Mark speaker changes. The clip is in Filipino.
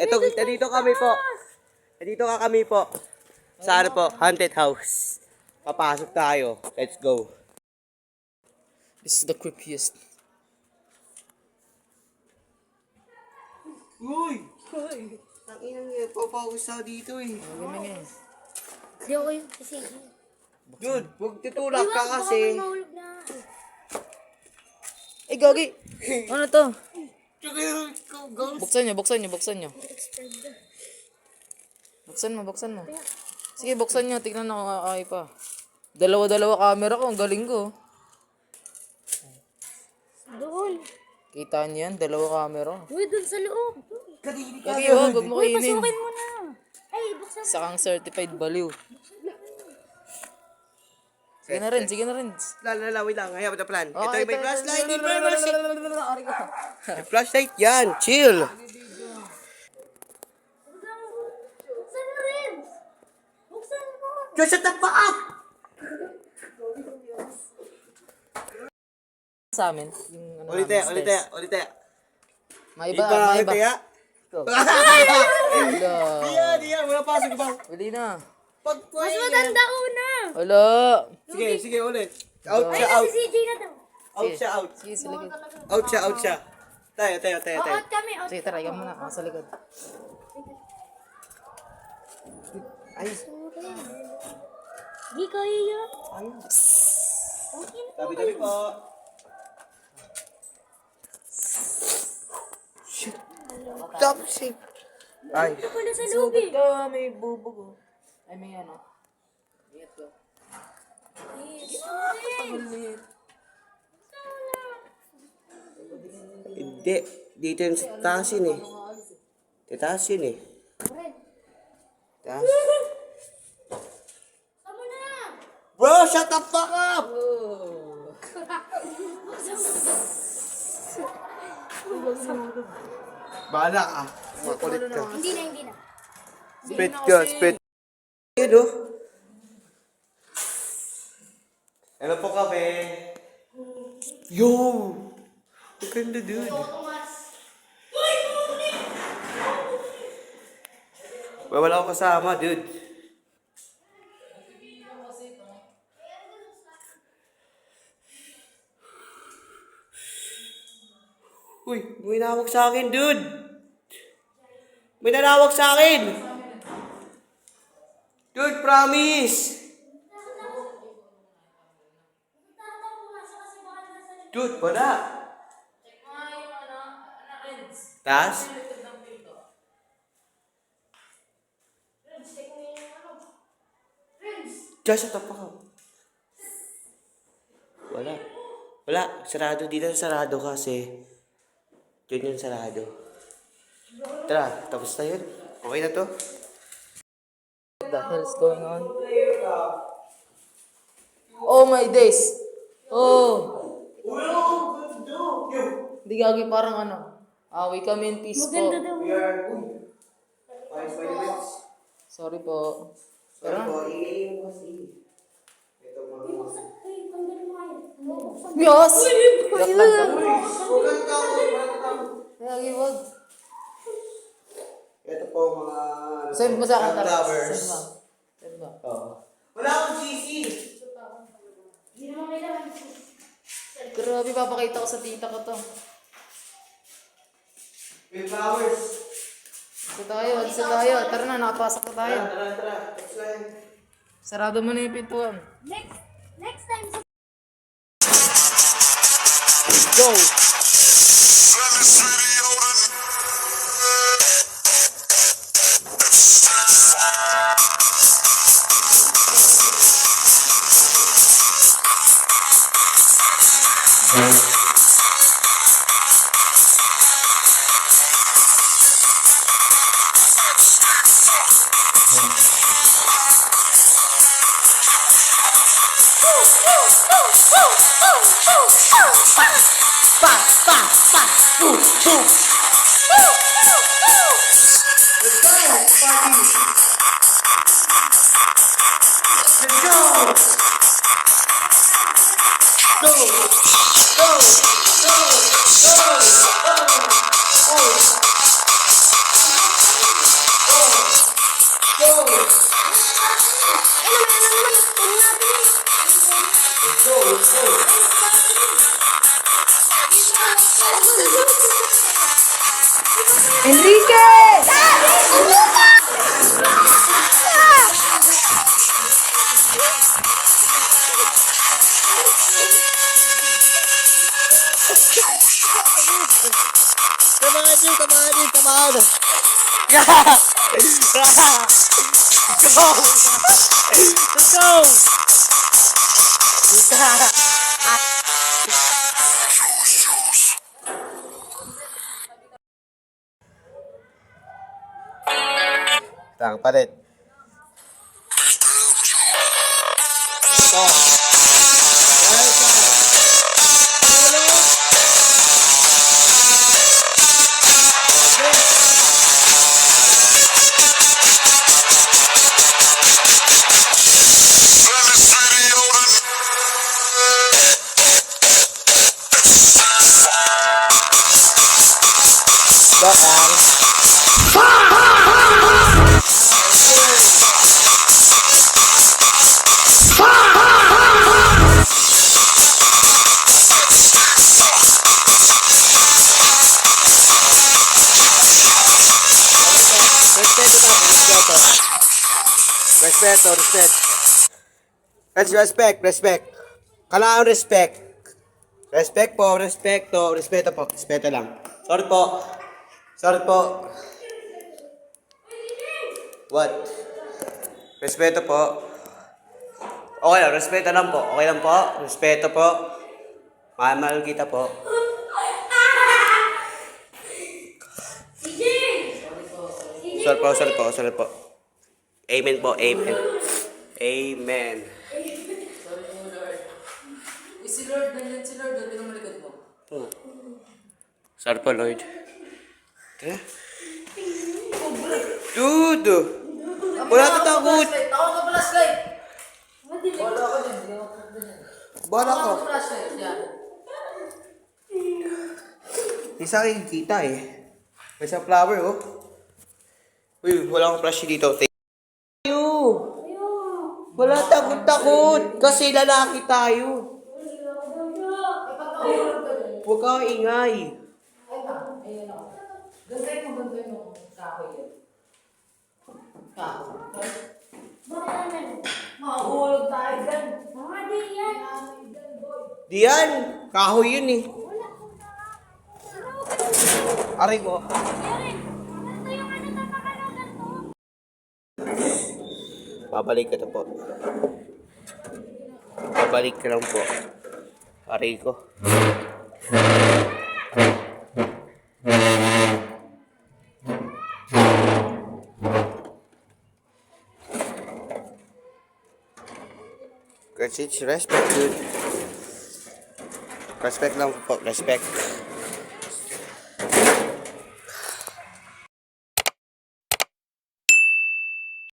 Speaker 1: Dito kami po. Dito ka kami po. Sa ano po? Haunted house. Papasok tayo. Let's go.
Speaker 2: This is the creepiest.
Speaker 1: Uy! Ang inang yun. Papawis ako dito eh.
Speaker 3: Hindi ako yung kasi.
Speaker 1: Dude, huwag tutulak ka kasi.
Speaker 3: Mahulog na.
Speaker 2: Eh, Gogi! Ano to?
Speaker 1: Go.
Speaker 2: Buksan nyo. Buksan mo. Sige, buksan nyo. Tignan na kung kakay pa. Dalawa camera ko. Ang galing ko.
Speaker 3: Doon.
Speaker 2: Kita nyo yan? Dalawa camera.
Speaker 3: Uy, doon sa loob.
Speaker 2: Gogi, huwag mo
Speaker 3: Uy,
Speaker 2: kainin.
Speaker 3: pasukin mo na. Ay, buksan mo.
Speaker 2: Isa kang certified baliw. Sige na rin.
Speaker 1: Wait lang. Ayaw the plan. Ito
Speaker 2: Okay,
Speaker 1: yung may flashlight.
Speaker 2: Ari ka.
Speaker 1: May flashlight yan. Chill.
Speaker 3: Buksan mo rin. Buksan mo.
Speaker 1: Just shut the fuck up!
Speaker 2: Sa amin. Yung ano
Speaker 1: Ulit
Speaker 2: namin,
Speaker 1: tayo.
Speaker 2: stairs. May
Speaker 1: Iba.
Speaker 2: iba. Go.
Speaker 1: Diyan. Wala pasok ba?
Speaker 2: Uli na.
Speaker 3: Mas matanda una.
Speaker 2: Wala.
Speaker 1: Sige, ulit. Out
Speaker 3: Ay,
Speaker 1: siya,
Speaker 3: na
Speaker 1: out.
Speaker 3: si CJ na daw.
Speaker 1: Out.
Speaker 2: Sige, sa likod.
Speaker 1: Out siya. Tayo.
Speaker 3: Out kami. Out.
Speaker 2: Sige, tara. Ikaw muna. Ako sa likod.
Speaker 1: Ay,
Speaker 3: Di kaya yun.
Speaker 1: tabi po. Shit. Stop, shit. Ay.
Speaker 3: Ito pala sa loob eh.
Speaker 2: Ito, may bubog. Oh. Ay, may ano. Ingat ko.
Speaker 1: Hindi. Dito yung sa taas yun eh. Taas yun eh. Taas.
Speaker 3: Tama na.
Speaker 1: Bro, shut the fuck up! Bahala ka. Makulit ka.
Speaker 3: Hindi na.
Speaker 1: Spit ka, spit. Yun oh. Hello po kami. Yo! Ang ganda dude. Wala akong kasama dude. Uy, may nawag sa akin dude. May nanawag sa akin. Dude, promise. Dude, wala. Tas? Just shut the fuck up. Wala. Sarado. Dito sarado kasi. Yun yung sarado. Tara, tapos na yun. Okay na to?
Speaker 2: What the hell is going on? Oh my days! Oh! Hindi gagi parang ano. We come in peace po.
Speaker 3: Maganda daw.
Speaker 1: We are... 5 minutes.
Speaker 2: Sorry po.
Speaker 1: Sorry po, ingay mo kasi. Ito mga...
Speaker 3: Ay, tanggalin mo kayo.
Speaker 2: Yes! Yak lang.
Speaker 1: Huwag ka
Speaker 2: Gagi, wag.
Speaker 1: Ito po mga...
Speaker 2: Send mo sa akin, tara.
Speaker 1: flowers.
Speaker 2: Send mo.
Speaker 1: Oo. Wala akong GC!
Speaker 3: Hindi naman kailangan.
Speaker 2: Grabe, papakita ko sa tita ko to.
Speaker 1: May flowers.
Speaker 2: Isa tayo. Tara na, nakapasok na tayo.
Speaker 1: Tara. Next line.
Speaker 2: Sarado mo na yung pintuan.
Speaker 3: Next time.
Speaker 1: Go!
Speaker 2: Enrique!
Speaker 1: Come on! Go! Let's go! Tang palit. Respect. Kailangan respect. Respect po, respeto po, respeto lang. Sorry po. What? Respeto po. Okay lang, respeto lang po. Okay lang po, respeto po. Mahal kita po. Sorry po. Amen po, amen. Amen.
Speaker 2: Si Lord, nandiyan si Lord. Doon mo likod mo.
Speaker 1: Sorry po, Lord. Dude! Wala ka takot!
Speaker 2: Tawag ka flashlight!
Speaker 3: Madilim.
Speaker 1: Bala ko.
Speaker 2: Flashlight, yan.
Speaker 1: Di sa akin kita eh. May sa flower oh. Uy, wala akong flash dito. Thank you! Wala takot. Kasi lalaki tayo. Huwag kang ingay.
Speaker 2: Gantay mo kahoy yan. Kahoy.
Speaker 3: Bakit naman?
Speaker 2: Makuhulog tayo dyan.
Speaker 3: Mga di yan.
Speaker 1: Diyan! Kahoy yun eh. Aray ko.
Speaker 3: Ito yung ano napakalagan to.
Speaker 1: Babalik ka na po. Babalik ka lang po. Aray ko. Kasi respect, dude. Respect lang po. Respect.